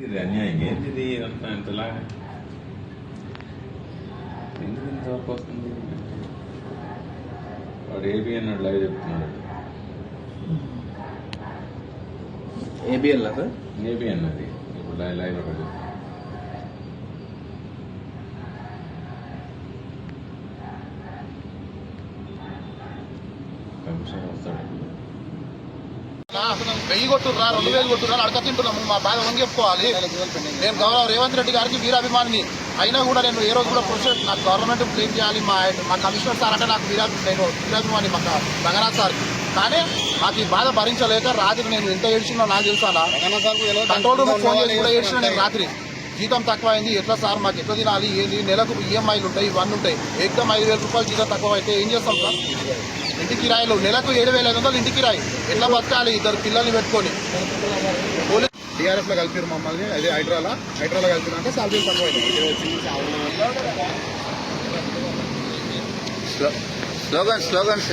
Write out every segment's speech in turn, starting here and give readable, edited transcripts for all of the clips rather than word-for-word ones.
ఇది అన్యాయం ఏంటిది అంత ఇంతలాగా ఎందుకు ఇంతవరకు వస్తుంది? వాడు ఏబి అన్నాడు లాగా చెప్తున్నాడు. ఏబిఎల్ సార్ ఏబి అన్నది ఇప్పుడు లైవ్ ఒకటి కమిషన్ వస్తాడు. 1000 కొట్టుర్రా 2000 కొట్టుర్రా అడక తింటున్నాము. మా బాధ వంగి చెప్పుకోవాలి. నేను గౌరవ రేవంత్ రెడ్డి గారికి వీరాభిమానిని అయినా కూడా నేను ఏ రోజు కూడా ప్రొసెస్ నాకు గవర్నమెంట్ బ్లేమ్ చేయాలి. మా కమిషనర్ సార్ అంటే నాకు నేను వీరాభిమాని మా రంగనాథ్ సార్. కానీ నాకు ఈ బాధ భరించలేక రాత్రి నేను ఎంత ఏడ్చినా నాకు తెలుసానా కంట్రోల్ రూమ్ ఫోన్ చేసి కూడా ఏడ్చిన నేను రాత్రి. జీతం తక్కువ అయింది, ఎట్లా సార్ మాకు ఎట్లా తినాలి ఏంది, నెలకు ఈఎంఐలు ఉంటాయి, ఇవన్నీ ఉంటాయి. ఏకదం 5000 రూపాయలు జీతం తక్కువ అయితే ఏం చేస్తాం సార్? ఇంటి కిరాయిలు నెలకు 7500 ఇంటి కిరాయి ఎట్లా బతకాలి? 2 పిల్లల్ని పెట్టుకొని పోలీస్ టీఆర్ఎఫ్లో కలిపారు మమ్మల్ని. అదే హైడ్రాలో కలిపినాక సాలరీ తక్కువ స్లోగన్స్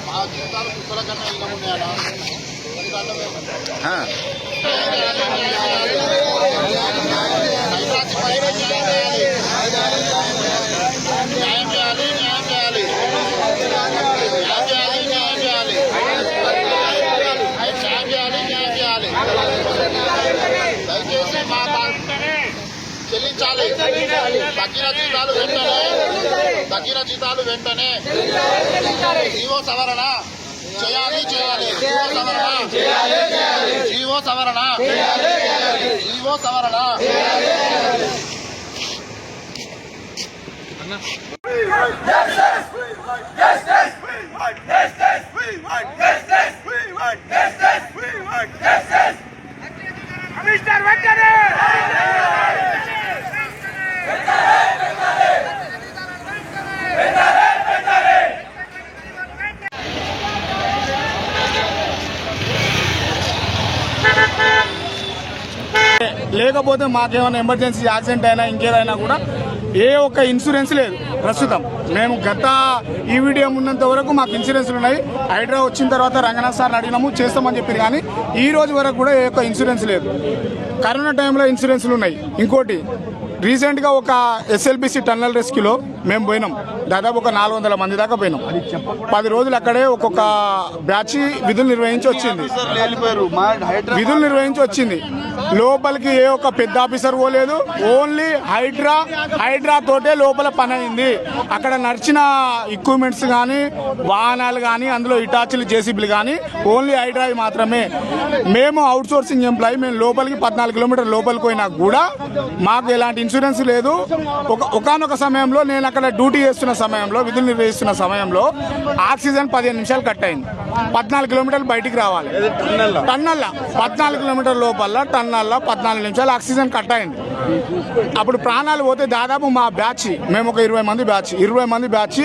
మా జీవితాలు కుక్కల కన్నా ఇలా ఉన్నాయా? న్యాయం చేయాలి, న్యాయం చేయాలి, దయచేసి మా చెల్లించాలి. తగ్గిన జీతాలు వెంటనే జీవో సవరణ చేయాలి. జీవో సవరణ లేకపోతే మాకేమైనా ఎమర్జెన్సీ యాక్సిడెంట్ అయినా ఇంకేదైనా కూడా ఏ ఒక్క ఇన్సూరెన్స్ లేదు ప్రస్తుతం. మేము గత ఈవీడియం ఉన్నంత వరకు మాకు ఇన్సూరెన్స్లు ఉన్నాయి. హైడ్రా వచ్చిన తర్వాత రంగనాథ్ సార్ని అడిగినాము, చేస్తామని చెప్పారు. కానీ ఈ రోజు వరకు కూడా ఏ ఒక్క ఇన్సూరెన్స్ లేదు. కరోనా టైంలో ఇన్సూరెన్స్లు ఉన్నాయి. ఇంకోటి రీసెంట్గా ఒక ఎస్ఎల్బిసి టన్నల్ రెస్క్యూలో మేము పోయినాం. దాదాపు ఒక 400 మంది దాకా పోయినాం. 10 రోజులు అక్కడే ఒక్కొక్క బ్యాచ్ విధులు నిర్వహించి వచ్చింది. లోపలికి ఏ ఒక్క పెద్ద ఆఫీసర్ పోలేదు. ఓన్లీ హైడ్రా తోటే లోపల పని అయింది. అక్కడ నడిచిన ఎక్విప్మెంట్స్ కానీ వాహనాలు కానీ అందులో ఇటాచీలు జేసీబీలు కానీ ఓన్లీ హైడ్రా మాత్రమే. మేము అవుట్ సోర్సింగ్ ఎంప్లాయీ. మేము లోపలికి 14 కిలోమీటర్ల లోపలికి పోయినా కూడా మాకు ఎలాంటి ఇన్సూరెన్స్ లేదు. ఒకనొక సమయంలో నేను అక్కడ డ్యూటీ చేస్తున్న సమయంలో, విధులు నిర్వహిస్తున్న సమయంలో ఆక్సిజన్ 15 నిమిషాలు కట్ అయింది. 14 కిలోమీటర్లు బయటికి రావాలి. టన్నల్లా 14 కిలోమీటర్ల లోపల టన్నల్లా 14 నిమిషాలు ఆక్సిజన్ కట్ అయింది. అప్పుడు ప్రాణాలు పోతే దాదాపు మా బ్యాచ్, మేము ఒక 20 మంది బ్యాచ్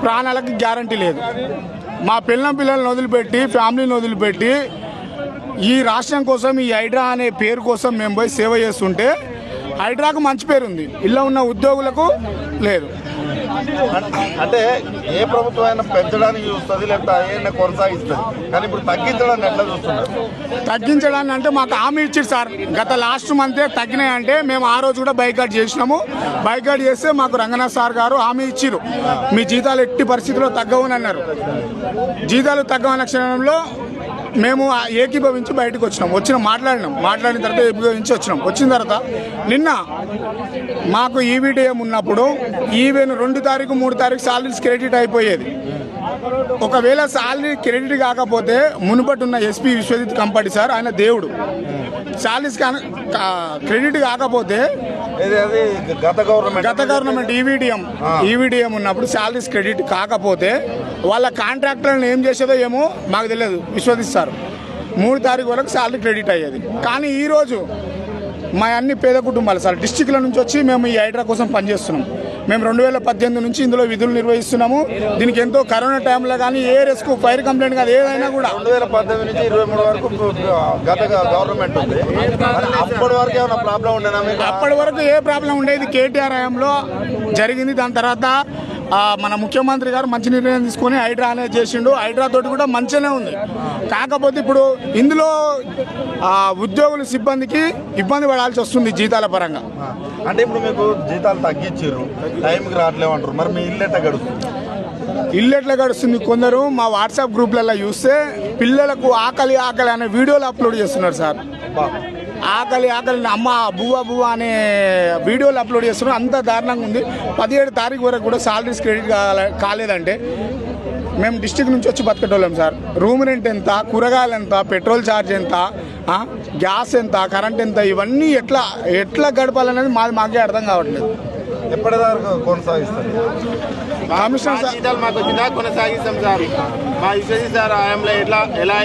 ప్రాణాలకి గ్యారంటీ లేదు. మా పిల్లల్ని వదిలిపెట్టి, ఫ్యామిలీని వదిలిపెట్టి ఈ రాష్ట్రం కోసం, ఈ హైడ్రా అనే పేరు కోసం మేము పోయి సేవ చేస్తుంటే హైడ్రాకు మంచి పేరు ఉంది, ఇలా ఉన్న ఉద్యోగులకు లేదు. అంటే ఏ ప్రభుత్వం అయినా పెంచడానికి చూస్తుంది, లేకపోతే ఏమైనా కొనసాగిస్తుంది. కానీ ఇప్పుడు తగ్గించడాన్ని ఎట్లా చూస్తున్నారు? తగ్గించడాన్ని అంటే మాకు హామీ ఇచ్చారు సార్. గత లాస్ట్ మంతే తగ్గినాయంటే మేము ఆ రోజు కూడా బైకాట్ చేసినాము. బైకాట్ చేస్తే మాకు రంగనాథ్ సార్ గారు హామీ ఇచ్చారు, మీ జీతాలు ఎట్టి పరిస్థితుల్లో తగ్గవని అన్నారు. జీతాలు తగ్గవన్న క్షణంలో మేము ఏకీభవించి బయటకు వచ్చినాం. మాట్లాడిన తర్వాత ఏకీభవించి వచ్చిన తర్వాత నిన్న మాకు ఈవీడిఎం ఉన్నప్పుడు ఈవెన్ 2 తారీఖు 3 తారీఖు సాలరీస్ క్రెడిట్ అయిపోయేది. ఒకవేళ సాలరీ క్రెడిట్ కాకపోతే మునుపటి ఉన్న ఎస్పీ విశ్వజిత్ కంపటి సార్, ఆయన దేవుడు, సాలరీస్ క్రెడిట్ కాకపోతే గత గవర్నమెంట్ ఈవీడిఎం ఉన్నప్పుడు సాలరీస్ క్రెడిట్ కాకపోతే వాళ్ళ కాంట్రాక్టర్లను ఏం చేసేదో ఏమో మాకు తెలియదు. విశ్వజిత్ సార్ 3 తారీఖు వరకు సాలరీ క్రెడిట్ అయ్యేది. కానీ ఈరోజు మా అన్ని పేద కుటుంబాలు సార్ డిస్టిక్ల నుంచి వచ్చి మేము ఈ హైడ్రా కోసం పనిచేస్తున్నాం. మేము 2018 నుంచి ఇందులో విధులు నిర్వహిస్తున్నాము. దీనికి ఎంతో కరోనా టైంలో కానీ ఏ రెస్క్యూ, ఫైర్ కంప్లైంట్ కానీ ఏదైనా కూడా 2018 నుంచి 23 వరకు గత గవర్నమెంట్ ఉంది. అప్పటి వరకు ఏమైనా ప్రాబ్లం ఉండేనా? అప్పటి వరకు ఏ ప్రాబ్లం ఉండేది కేటీఆర్ హయాంలో జరిగింది. దాని తర్వాత మన ముఖ్యమంత్రి గారు మంచి నిర్ణయం తీసుకొని హైడ్రా అనేది చేసిండు. హైడ్రా తోటి కూడా మంచిగానే ఉంది. కాకపోతే ఇప్పుడు ఇందులో ఉద్యోగుల సిబ్బందికి ఇబ్బంది పడాల్సి వస్తుంది జీతాల పరంగా. అంటే ఇప్పుడు మీకు జీతాలు తగ్గించారు, టైంకి రావట్లేమంటారు, మరి మీ ఇల్లు ఎట్లా గడుస్తుంది? ఇల్లు ఎట్లా గడుస్తుంది? కొందరు మా వాట్సాప్ గ్రూప్లలో చూస్తే పిల్లలకు ఆకలి ఆకలి అనే వీడియోలు అప్లోడ్ చేస్తున్నారు సార్. ఆకలి ఆకలి అమ్మ బువ్వ అనే వీడియోలు అప్లోడ్ చేస్తున్నారు. అంత దారుణంగా ఉంది. 17 తారీఖు వరకు కూడా సాలరీస్ క్రెడిట్ కాలేదంటే మేము డిస్టిక్ నుంచి వచ్చి బతికేటోళ్ళం సార్. రూమ్ రెంట్ ఎంత, కూరగాయలు ఎంత, పెట్రోల్ ఛార్జ్ ఎంత, గ్యాస్ ఎంత, కరెంట్ ఎంత, ఇవన్నీ ఎట్లా గడపాలనేది మాకే అర్థం కావట్లేదు. ఎప్పటిదాకా కొనసాగిస్తారు? కమిషనర్ మాకు కొనసాగిస్తాం సార్. మా ఇష్యూ సార్ ఆయంలో ఎలా